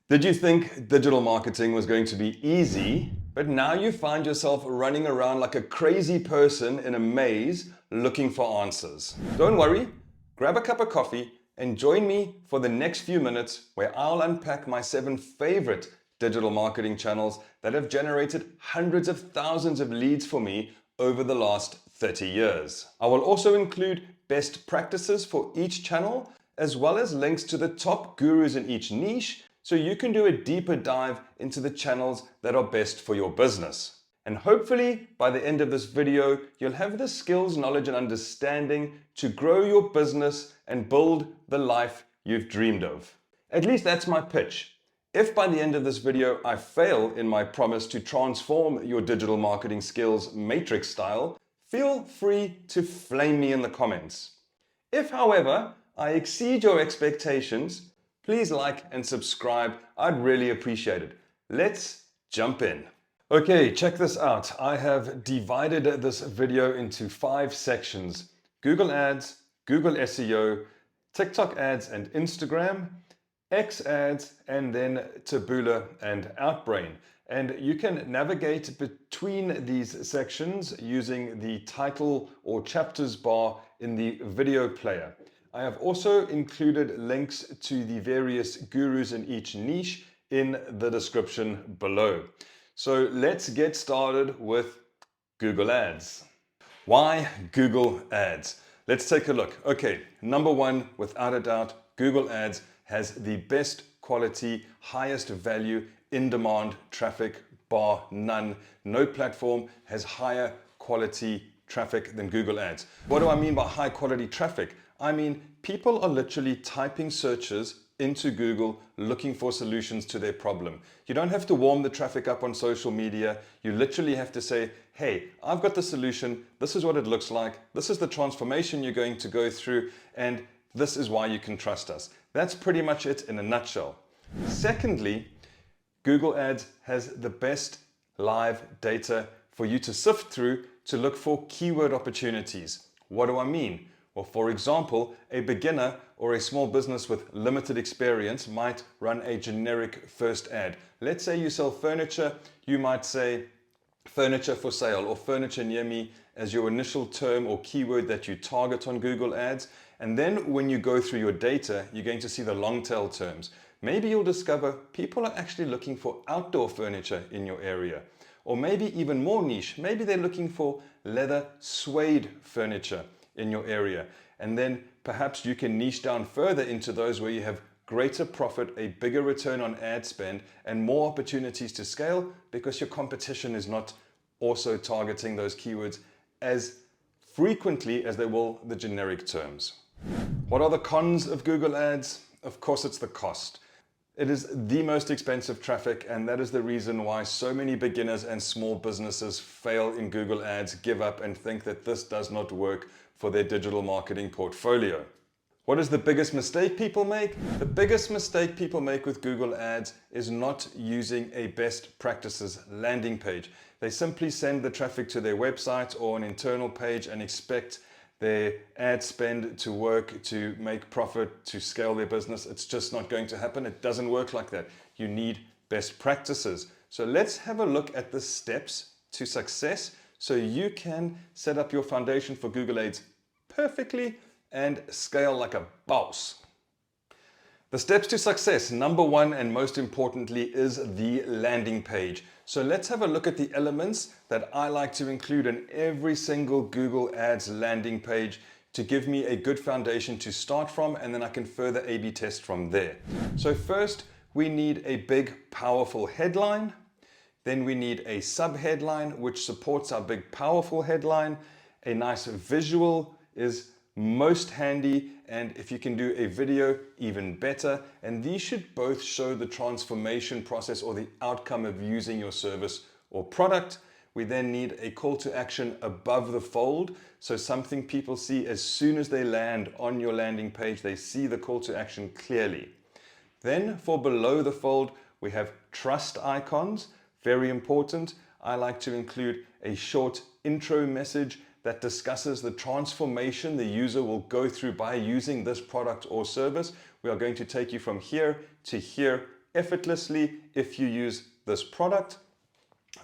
Did you think digital marketing was going to be easy, but now you find yourself running around like a crazy person in a maze looking for answers? Don't worry, grab a cup of coffee and join me for the next few minutes where I'll unpack my 7 favorite digital marketing channels that have generated hundreds of thousands of leads for me over the last 30 years. I will also include best practices for each channel, as well as links to the top gurus in each niche, so you can do a deeper dive into the channels that are best for your business. And hopefully by the end of this video, you'll have the skills, knowledge, and understanding to grow your business and build the life you've dreamed of. At least that's my pitch. If by the end of this video I fail in my promise to transform your digital marketing skills matrix style, feel free to flame me in the comments. If, however, I exceed your expectations, please like and subscribe. I'd really appreciate it. Let's jump in. Okay, check this out. I have divided this video into 5 sections: Google Ads, Google SEO, TikTok ads and Instagram, X ads, and then Taboola and Outbrain. And you can navigate between these sections using the title or chapters bar in the video player. I have also included links to the various gurus in each niche in the description below. So let's get started with Google Ads. Why Google Ads? Let's take a look. Okay, number 1, without a doubt, Google Ads has the best quality, highest value, in-demand traffic, bar none. No platform has higher quality traffic than Google Ads. What do I mean by high quality traffic? I mean, people are literally typing searches into Google looking for solutions to their problem. You don't have to warm the traffic up on social media. You literally have to say, hey, I've got the solution. This is what it looks like. This is the transformation you're going to go through. And this is why you can trust us. That's pretty much it in a nutshell. Secondly, Google Ads has the best live data for you to sift through to look for keyword opportunities. What do I mean? Well, for example, a beginner or a small business with limited experience might run a generic first ad. Let's say you sell furniture, you might say furniture for sale or furniture near me as your initial term or keyword that you target on Google Ads. And then when you go through your data, you're going to see the long tail terms. Maybe you'll discover people are actually looking for outdoor furniture in your area. Or maybe even more niche, maybe they're looking for leather suede furniture in your area. And then perhaps you can niche down further into those where you have greater profit, a bigger return on ad spend, and more opportunities to scale because your competition is not also targeting those keywords as frequently as they will the generic terms. What are the cons of Google Ads? Of course, it's the cost. It is the most expensive traffic, and that is the reason why so many beginners and small businesses fail in Google Ads, give up, and think that this does not work for their digital marketing portfolio. What is the biggest mistake people make? The biggest mistake people make with Google Ads is not using a best practices landing page. They simply send the traffic to their website or an internal page and expect their ad spend to work, to make profit, to scale their business. It's just not going to happen. It doesn't work like that. You need best practices. So let's have a look at the steps to success so you can set up your foundation for Google Ads perfectly and scale like a boss. The steps to success, number 1 and most importantly, is the landing page. So let's have a look at the elements that I like to include in every single Google Ads landing page to give me a good foundation to start from, and then I can further A/B test from there. So first, we need a big, powerful headline. Then we need a sub-headline which supports our big, powerful headline. A nice visual is most handy, and if you can do a video, even better. And these should both show the transformation process or the outcome of using your service or product. We then need a call to action above the fold, so something people see as soon as they land on your landing page. They see the call to action clearly. Then for below the fold, we have trust icons. Very important. I like to include a short intro message that discusses the transformation the user will go through by using this product or service. We are going to take you from here to here effortlessly if you use this product,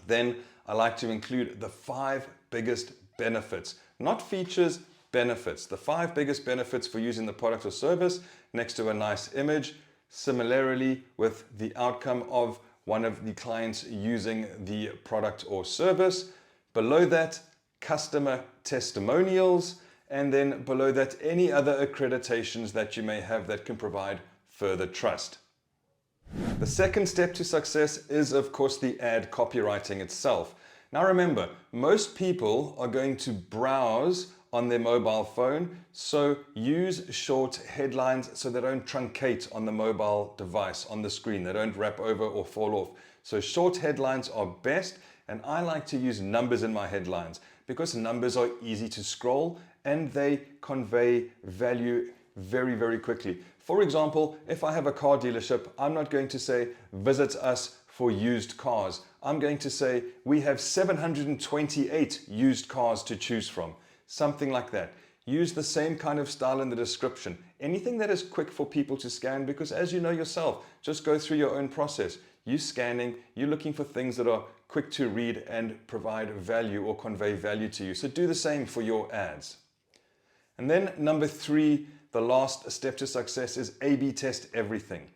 then I like to include the 5 biggest benefits, not features, benefits. The 5 biggest benefits for using the product or service next to a nice image. Similarly, with the outcome of one of the clients using the product or service. Below that, customer testimonials. And then below that, any other accreditations that you may have that can provide further trust. The second step to success is, of course, the ad copywriting itself. Now remember, most people are going to browse on their mobile phone, so use short headlines so they don't truncate on the mobile device, on the screen. They don't wrap over or fall off. So short headlines are best, and I like to use numbers in my headlines because numbers are easy to scroll and they convey value very, very quickly. For example, if I have a car dealership, I'm not going to say, visit us for used cars. I'm going to say, we have 728 used cars to choose from. Something like that. Use the same kind of style in the description. Anything that is quick for people to scan, because as you know yourself, just go through your own process. You're scanning, you're looking for things that are quick to read and provide value or convey value to you. So do the same for your ads. And then number 3, the last step to success is A/B test everything.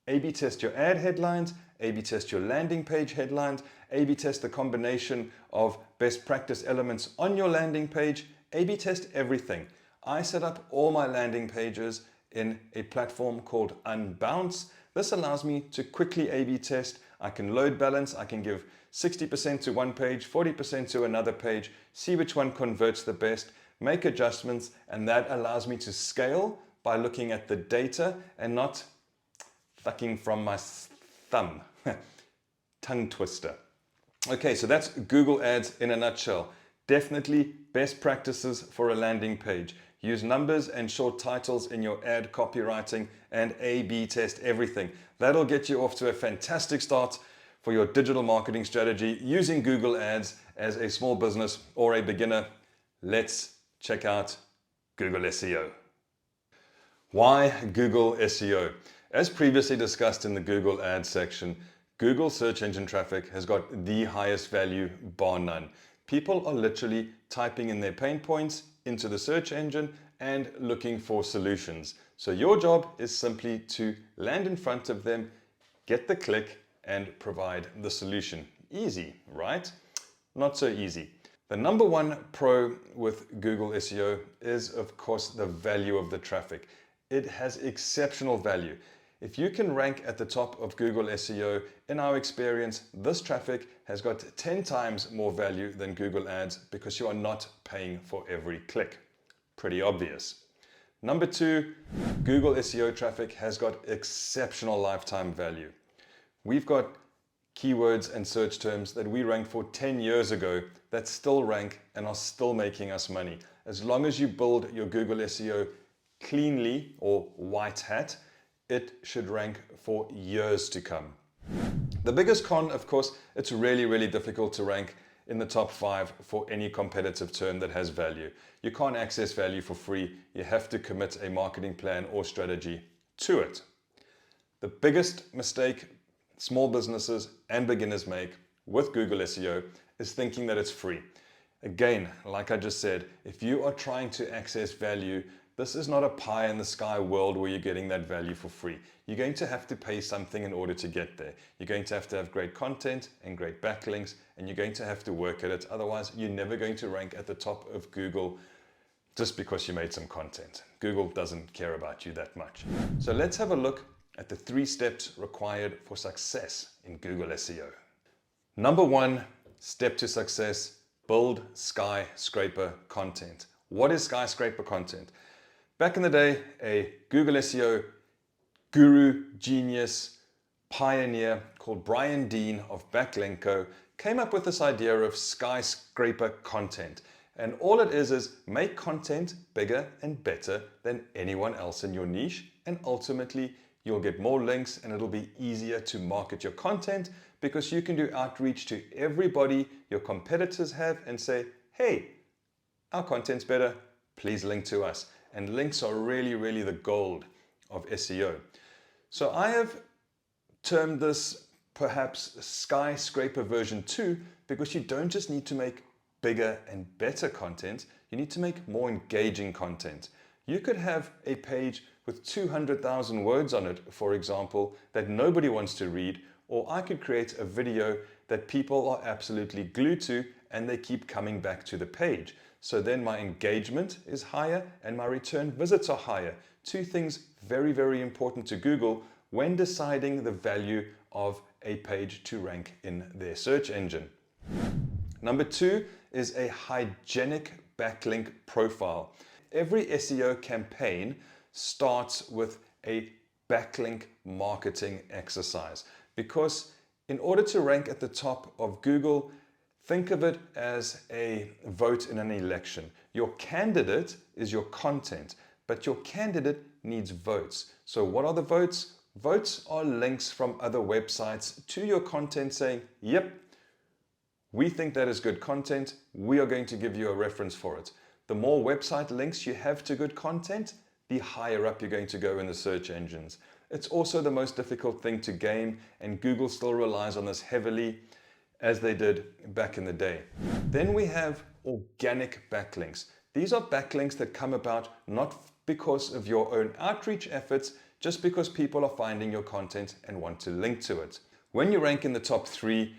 A/B test your ad headlines, A/B test your landing page headlines, A/B test the combination of best practice elements on your landing page, A/B test everything. I set up all my landing pages in a platform called Unbounce. This allows me to quickly A/B test. I can load balance, I can give 60% to one page, 40% to another page, see which one converts the best, make adjustments, and that allows me to scale by looking at the data and not thucking from my thumb. Tongue twister. Okay, so that's Google Ads in a nutshell. Definitely best practices for a landing page. Use numbers and short titles in your ad copywriting and A/B test everything. That'll get you off to a fantastic start for your digital marketing strategy using Google Ads as a small business or a beginner. Let's check out Google SEO. Why Google SEO? As previously discussed in the Google Ads section, Google search engine traffic has got the highest value, bar none. People are literally typing in their pain points into the search engine and looking for solutions. So your job is simply to land in front of them, get the click, and provide the solution. Easy, right? Not so easy. The number one pro with Google SEO is, of course, the value of the traffic. It has exceptional value. If you can rank at the top of Google SEO, in our experience, this traffic has got 10 times more value than Google Ads because you are not paying for every click. Pretty obvious. Number 2, Google SEO traffic has got exceptional lifetime value. We've got keywords and search terms that we ranked for 10 years ago that still rank and are still making us money. As long as you build your Google SEO cleanly or white hat, it should rank for years to come. The biggest con, of course, it's really, really difficult to rank in the top 5 for any competitive term that has value. You can't access value for free. You have to commit a marketing plan or strategy to it. The biggest mistake small businesses and beginners make with Google SEO is thinking that it's free. Again, like I just said, if you are trying to access value, this is not a pie in the sky world where you're getting that value for free. You're going to have to pay something in order to get there. You're going to have great content and great backlinks, and you're going to have to work at it. Otherwise, you're never going to rank at the top of Google just because you made some content. Google doesn't care about you that much. So let's have a look at the 3 steps required for success in Google SEO. Number 1 step to success, build skyscraper content. What is skyscraper content? Back in the day, a Google SEO guru, genius, pioneer called Brian Dean of Backlinko came up with this idea of skyscraper content. And all it is make content bigger and better than anyone else in your niche, and ultimately you'll get more links and it'll be easier to market your content because you can do outreach to everybody your competitors have and say, hey, our content's better, please link to us. And links are really, really the gold of SEO. So I have term this perhaps skyscraper version 2 because you don't just need to make bigger and better content, you need to make more engaging content. You could have a page with 200,000 words on it, for example, that nobody wants to read, or I could create a video that people are absolutely glued to and they keep coming back to the page. So then my engagement is higher and my return visits are higher. Two things very, very important to Google when deciding the value of a page to rank in their search engine. Number 2 is a hygienic backlink profile. Every SEO campaign starts with a backlink marketing exercise because in order to rank at the top of Google, think of it as a vote in an election. Your candidate is your content, but your candidate needs votes. So what are the votes? Votes are links from other websites to your content saying, yep, we think that is good content. We are going to give you a reference for it. The more website links you have to good content, the higher up you're going to go in the search engines. It's also the most difficult thing to gain, and Google still relies on this heavily, as they did back in the day. Then we have organic backlinks. These are backlinks that come about not because of your own outreach efforts, just because people are finding your content and want to link to it. When you rank in the top 3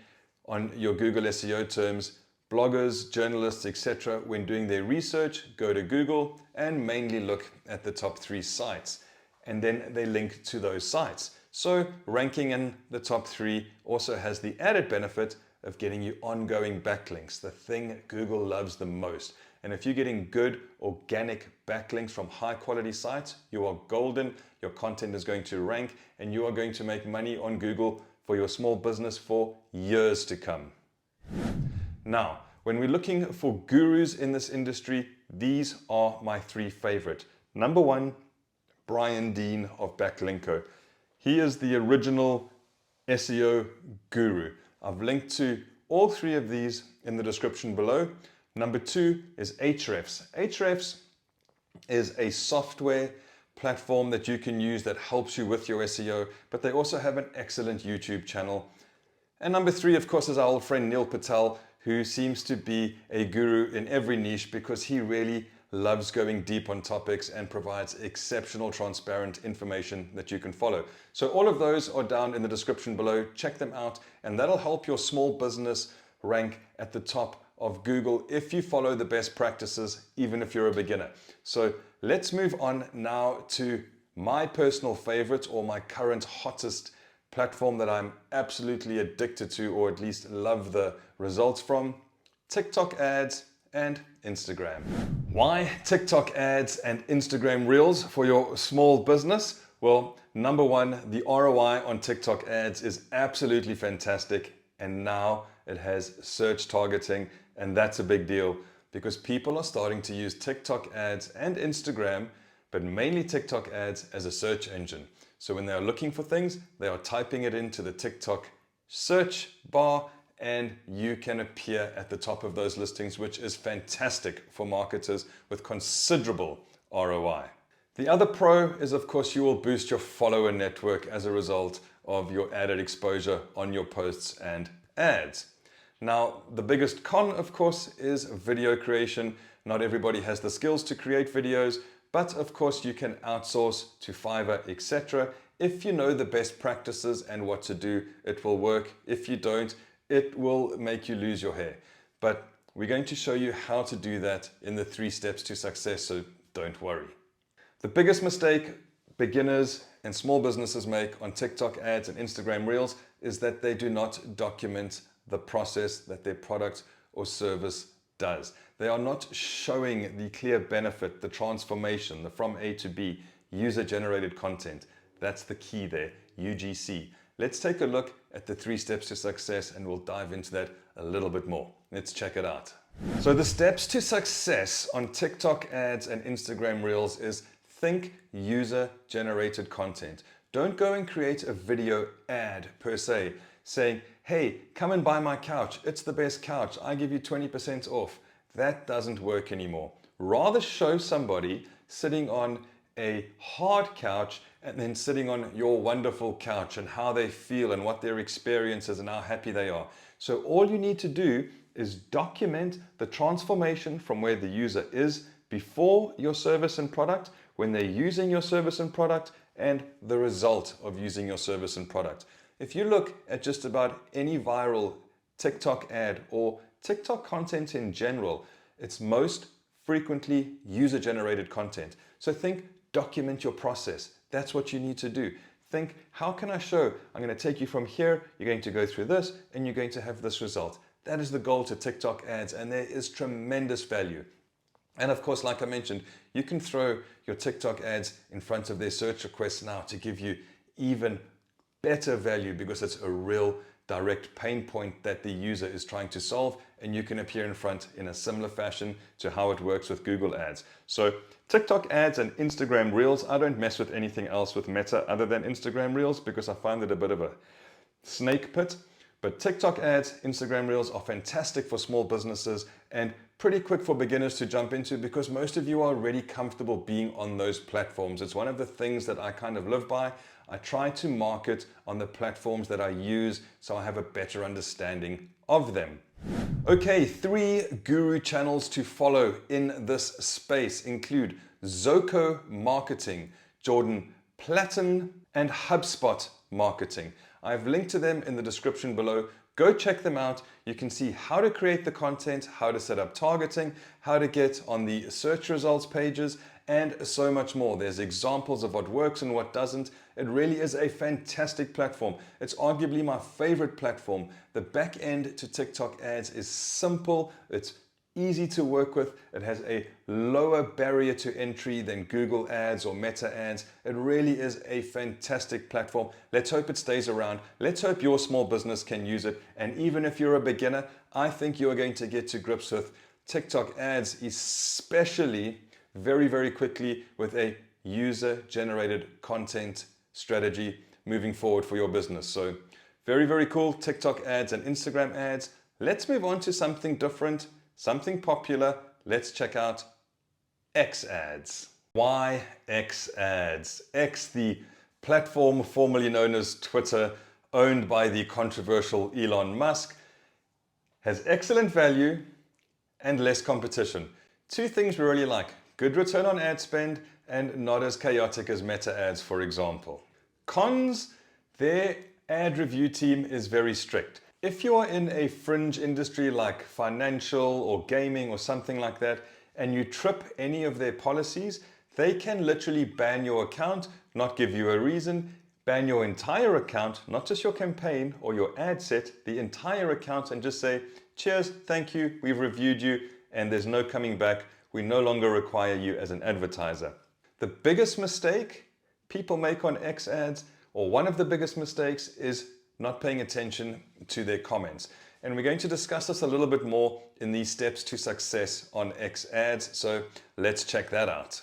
on your Google SEO terms, bloggers, journalists, etc., when doing their research, go to Google and mainly look at the top 3 sites. And then they link to those sites. So ranking in the top 3 also has the added benefit of getting you ongoing backlinks, the thing Google loves the most. And if you're getting good organic backlinks from high quality sites, you are golden. Your content is going to rank and you are going to make money on Google for your small business for years to come. Now, when we're looking for gurus in this industry, these are my 3 favorite. Number 1, Brian Dean of Backlinko. He is the original SEO guru. I've linked to all 3 of these in the description below. Number 2 is Ahrefs. Ahrefs is a software platform that you can use that helps you with your SEO, but they also have an excellent YouTube channel. And number 3, of course, is our old friend Neil Patel, who seems to be a guru in every niche because he really loves going deep on topics and provides exceptional transparent information that you can follow. So all of those are down in the description below. Check them out and that'll help your small business rank at the top of Google if you follow the best practices, even if you're a beginner. So let's move on now to my personal favorite or my current hottest platform that I'm absolutely addicted to, or at least love the results from: TikTok ads and Instagram. Why TikTok ads and Instagram Reels for your small business? Well, number 1, the ROI on TikTok ads is absolutely fantastic, and now it has search targeting, and that's a big deal because people are starting to use TikTok ads and Instagram, but mainly TikTok ads as a search engine. So when they are looking for things, they are typing it into the TikTok search bar and you can appear at the top of those listings, which is fantastic for marketers with considerable ROI. The other pro is, of course, you will boost your follower network as a result of your added exposure on your posts and ads. Now, the biggest con, of course, is video creation. Not everybody has the skills to create videos, but of course you can outsource to Fiverr, etc. If you know the best practices and what to do, it will work. If you don't, it will make you lose your hair. But we're going to show you how to do that in the 3 steps to success, so don't worry. The biggest mistake beginners and small businesses make on TikTok ads and Instagram Reels is that they do not document the process that their product or service does. They are not showing the clear benefit, the transformation, the from A to B, user-generated content. That's the key there, UGC. Let's take a look at the 3 steps to success and we'll dive into that a little bit more. Let's check it out. So the steps to success on TikTok ads and Instagram Reels is think user-generated content. Don't go and create a video ad per se saying, hey, come and buy my couch. It's the best couch. I give you 20% off. That doesn't work anymore. Rather show somebody sitting on a hard couch and then sitting on your wonderful couch and how they feel and what their experience is and how happy they are. So all you need to do is document the transformation from where the user is before your service and product, when they're using your service and product, and the result of using your service and product. If you look at just about any viral TikTok ad or TikTok content in general, it's most frequently user-generated content. So think, document your process. That's what you need to do. Think, how can I show? I'm going to take you from here, you're going to go through this, and you're going to have this result. That is the goal to TikTok ads, and there is tremendous value. And of course, like I mentioned, you can throw your TikTok ads in front of their search requests now to give you even better value, because it's a real direct pain point that the user is trying to solve, and you can appear in front in a similar fashion to how it works with Google ads. So TikTok ads and Instagram Reels, I don't mess with anything else with Meta other than Instagram Reels because I find it a bit of a snake pit. But TikTok ads, Instagram Reels are fantastic for small businesses and pretty quick for beginners to jump into, because most of you are already comfortable being on those platforms. It's one of the things that I kind of live by. I try to market on the platforms that I use so I have a better understanding of them. Okay, 3 guru channels to follow in this space include Zoco Marketing, Jordan Platten, and HubSpot Marketing. I've linked to them in the description below. Go check them out. You can see how to create the content, how to set up targeting, how to get on the search results pages, and so much more. There's examples of what works and what doesn't. It really is a fantastic platform. It's arguably my favorite platform. The back end to TikTok ads is simple. It's easy to work with. It has a lower barrier to entry than Google ads or Meta ads. It really is a fantastic platform. Let's hope it stays around. Let's hope your small business can use it. And even if you're a beginner, I think you're going to get to grips with TikTok ads, especially very, very quickly, with a user-generated content strategy moving forward for your business. So very, very cool TikTok ads and Instagram ads. Let's move on to something different, something popular. Let's check out X ads. Why X ads? X, the platform formerly known as Twitter, owned by the controversial Elon Musk, has excellent value and less competition. 2 things we really like: good return on ad spend and not as chaotic as Meta ads, for example. Cons, their ad review team is very strict. If you are in a fringe industry like financial or gaming or something like that, and you trip any of their policies, they can literally ban your account, not give you a reason, ban your entire account, not just your campaign or your ad set, the entire account, and just say, cheers, thank you, we've reviewed you, and there's no coming back. We no longer require you as an advertiser. The biggest mistake people make on X ads, or one of the biggest mistakes, is not paying attention to their comments. And we're going to discuss this a little bit more in these steps to success on X ads. So let's check that out.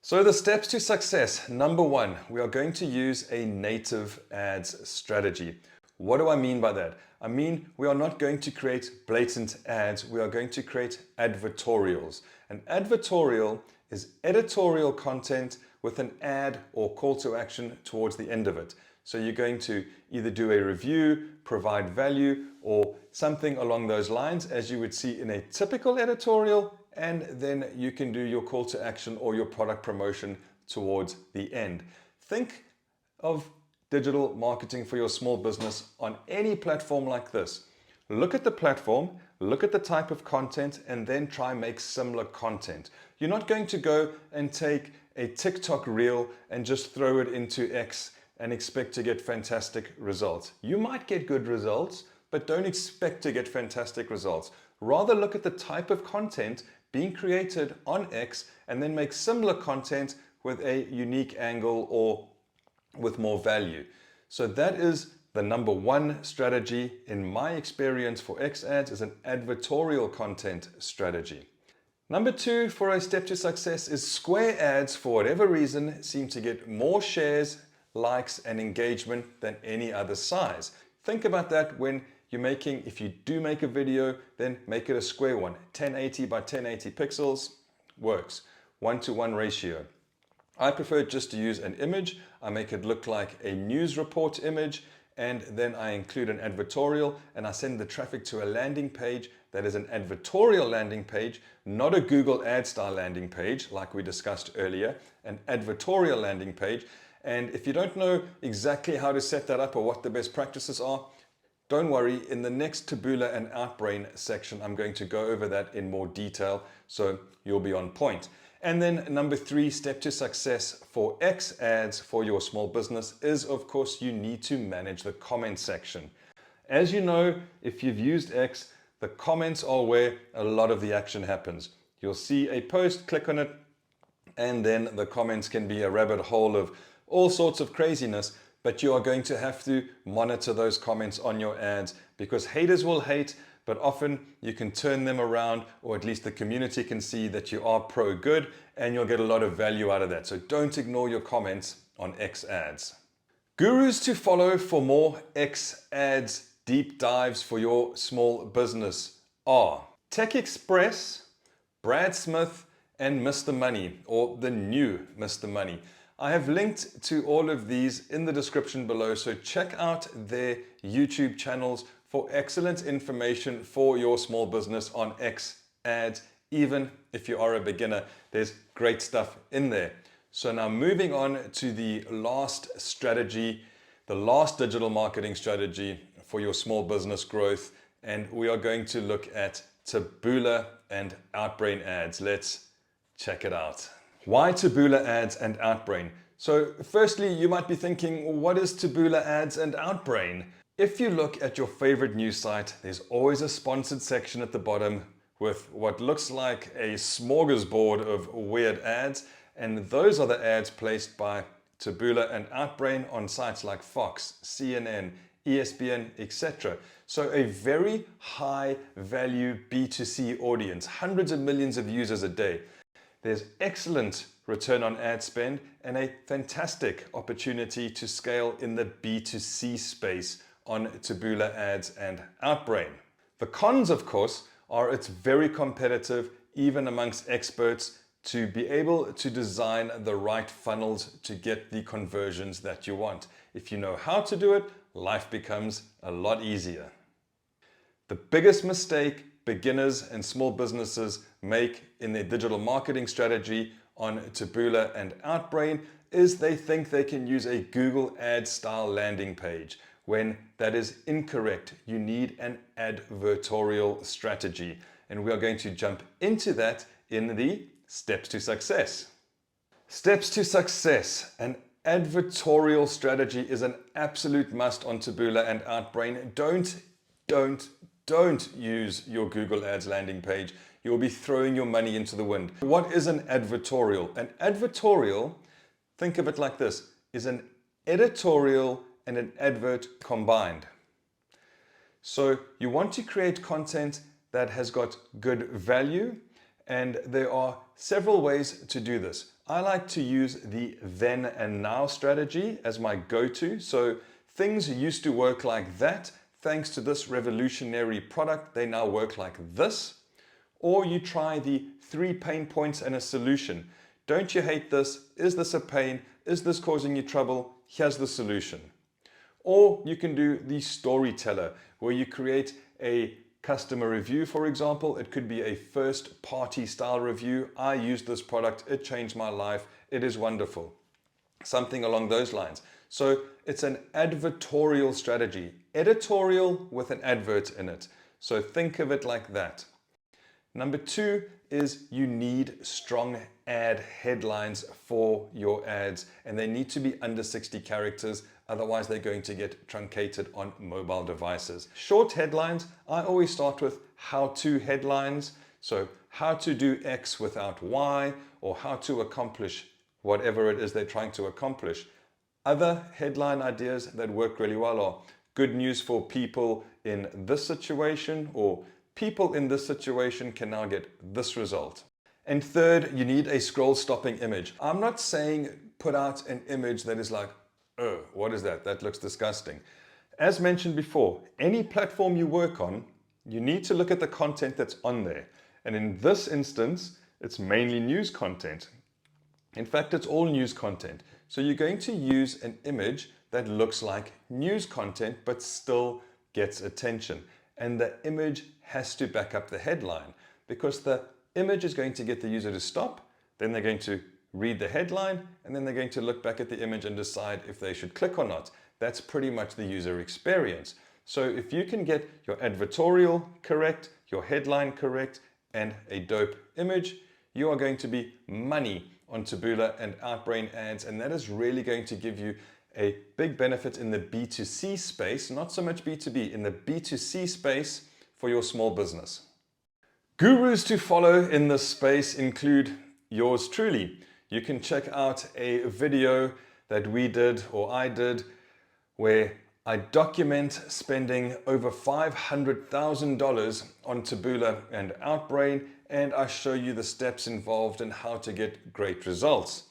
So the steps to success. Number 1, we are going to use a native ads strategy. What do I mean by that? I mean, we are not going to create blatant ads. We are going to create advertorials. An advertorial is editorial content with an ad or call to action towards the end of it. So you're going to either do a review, provide value, or something along those lines, as you would see in a typical editorial, and then you can do your call to action or your product promotion towards the end. Think of digital marketing for your small business on any platform like this. Look at the platform, look at the type of content, and then try and make similar content. You're not going to go and take a TikTok reel and just throw it into X and expect to get fantastic results. You might get good results, but don't expect to get fantastic results. Rather look at the type of content being created on X and then make similar content with a unique angle or with more value. So that is the number 1 strategy in my experience for X ads, is an advertorial content strategy. Number 2 for a step to success is square ads, for whatever reason, seem to get more shares, likes, and engagement than any other size. Think about that when you're making, if you do make a video, then make it a square one. 1080 by 1080 pixels works. 1-to-1 ratio. I prefer just to use an image. I make it look like a news report image, and then I include an advertorial, and I send the traffic to a landing page that is an advertorial landing page, not a Google ad style landing page like we discussed earlier, an advertorial landing page. And if you don't know exactly how to set that up or what the best practices are, don't worry, in the next Taboola and Outbrain section, I'm going to go over that in more detail, so you'll be on point. And then number 3, step to success for X ads for your small business is, of course, you need to manage the comment section. As you know, if you've used X, the comments are where a lot of the action happens. You'll see a post, click on it, and then the comments can be a rabbit hole of all sorts of craziness, but you are going to have to monitor those comments on your ads because haters will hate, but often you can turn them around, or at least the community can see that you are pro good and you'll get a lot of value out of that. So don't ignore your comments on X ads. Gurus to follow for more X ads deep dives for your small business are Tech Express, Brad Smith, and Mr. Money, or the new Mr. Money. I have linked to all of these in the description below, so check out their YouTube channels for excellent information for your small business on X ads. Even if you are a beginner, there's great stuff in there. So now moving on to the last strategy, the last digital marketing strategy for your small business growth, and we are going to look at Taboola and Outbrain ads. Let's check it out. Why Taboola ads and Outbrain? So firstly, you might be thinking, what is Taboola ads and Outbrain? If you look at your favorite news site, there's always a sponsored section at the bottom with what looks like a smorgasbord of weird ads, and those are the ads placed by Taboola and Outbrain on sites like Fox, CNN, ESPN, etc. So a very high value B2C audience, hundreds of millions of users a day. There's excellent return on ad spend and a fantastic opportunity to scale in the B2C space on Taboola ads and Outbrain. The cons, of course, are it's very competitive, even amongst experts, to be able to design the right funnels to get the conversions that you want. If you know how to do it, life becomes a lot easier. The biggest mistake beginners and small businesses make in their digital marketing strategy on Taboola and Outbrain is they think they can use a Google ad style landing page, when that is incorrect. You need an advertorial strategy, and we are going to jump into that in the steps to success. Steps to success. An advertorial strategy is an absolute must on Taboola and Outbrain. Don't use your Google Ads landing page. You'll be throwing your money into the wind. What is an advertorial? An advertorial, think of it like this, is an editorial and an advert combined. So you want to create content that has got good value, and there are several ways to do this. I like to use the then and now strategy as my go-to. So things used to work like that. Thanks to this revolutionary product, they now work like this. Or you try the 3 pain points and a solution. Don't you hate this? Is this a pain? Is this causing you trouble? Here's the solution. Or you can do the storyteller, where you create a customer review, for example. It could be a first party style review. I used this product, it changed my life, it is wonderful. Something along those lines. So it's an advertorial strategy, editorial with an advert in it. So think of it like that. Number 2 is you need strong ad headlines for your ads, and they need to be under 60 characters. Otherwise, they're going to get truncated on mobile devices. Short headlines, I always start with how-to headlines. So how to do X without Y, or how to accomplish whatever it is they're trying to accomplish. Other headline ideas that work really well are good news for people in this situation, or people in this situation can now get this result. And third, you need a scroll stopping image. I'm not saying put out an image that is like, oh, what is that? That looks disgusting. As mentioned before, any platform you work on, you need to look at the content that's on there. And in this instance, it's mainly news content. In fact, it's all news content. So you're going to use an image that looks like news content but still gets attention. And the image has to back up the headline, because the image is going to get the user to stop, then they're going to read the headline, and then they're going to look back at the image and decide if they should click or not. That's pretty much the user experience. So if you can get your advertorial correct, your headline correct, and a dope image, you are going to be money on Taboola and Outbrain ads, and that is really going to give you a big benefit in the B2C space, not so much B2B, in the B2C space for your small business. Gurus to follow in this space include yours truly. You can check out a video that we did, or I did, where I document spending over $500,000 on Taboola and Outbrain, and I show you the steps involved and how to get great results.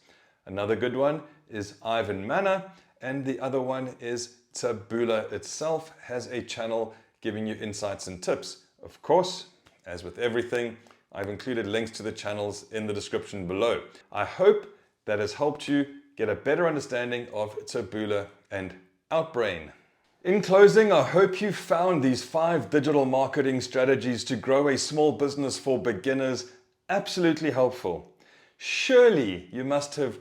Another good one is Ivan Manna, and the other one is Taboola itself has a channel giving you insights and tips. Of course, as with everything, I've included links to the channels in the description below. I hope that has helped you get a better understanding of Taboola and Outbrain. In closing, I hope you found these 5 digital marketing strategies to grow a small business for beginners absolutely helpful. Surely you must have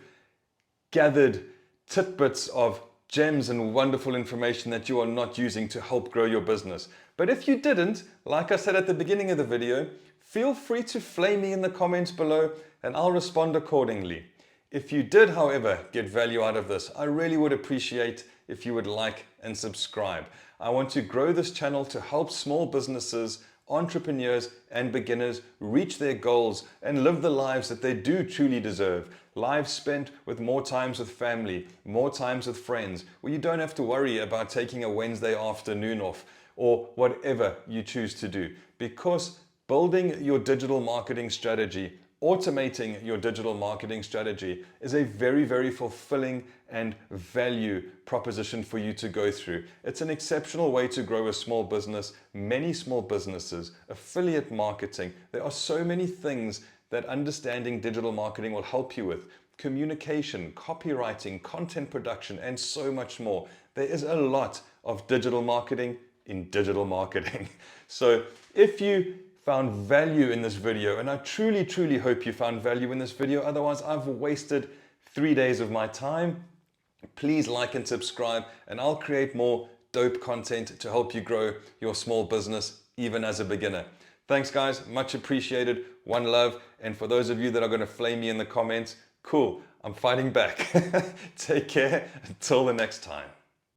gathered tidbits of gems and wonderful information that you are not using to help grow your business. But if you didn't, like I said at the beginning of the video, feel free to flame me in the comments below and I'll respond accordingly. If you did, however, get value out of this, I really would appreciate if you would like and subscribe. I want to grow this channel to help small businesses, entrepreneurs, and beginners reach their goals and live the lives that they do truly deserve. Lives spent with more times with family, more times with friends, where you don't have to worry about taking a Wednesday afternoon off or whatever you choose to do. Because building your digital marketing strategy, automating your digital marketing strategy is a very, very fulfilling and value proposition for you to go through. It's an exceptional way to grow a small business, many small businesses, affiliate marketing. There are so many things that understanding digital marketing will help you with. Communication, copywriting, content production, and so much more. There is a lot of digital marketing in digital marketing. So if you found value in this video, and I truly, truly hope you found value in this video, otherwise I've wasted 3 days of my time, please like and subscribe, and I'll create more dope content to help you grow your small business even as a beginner. Thanks guys, much appreciated, one love, and for those of you that are going to flame me in the comments, cool, I'm fighting back. Take care, until the next time.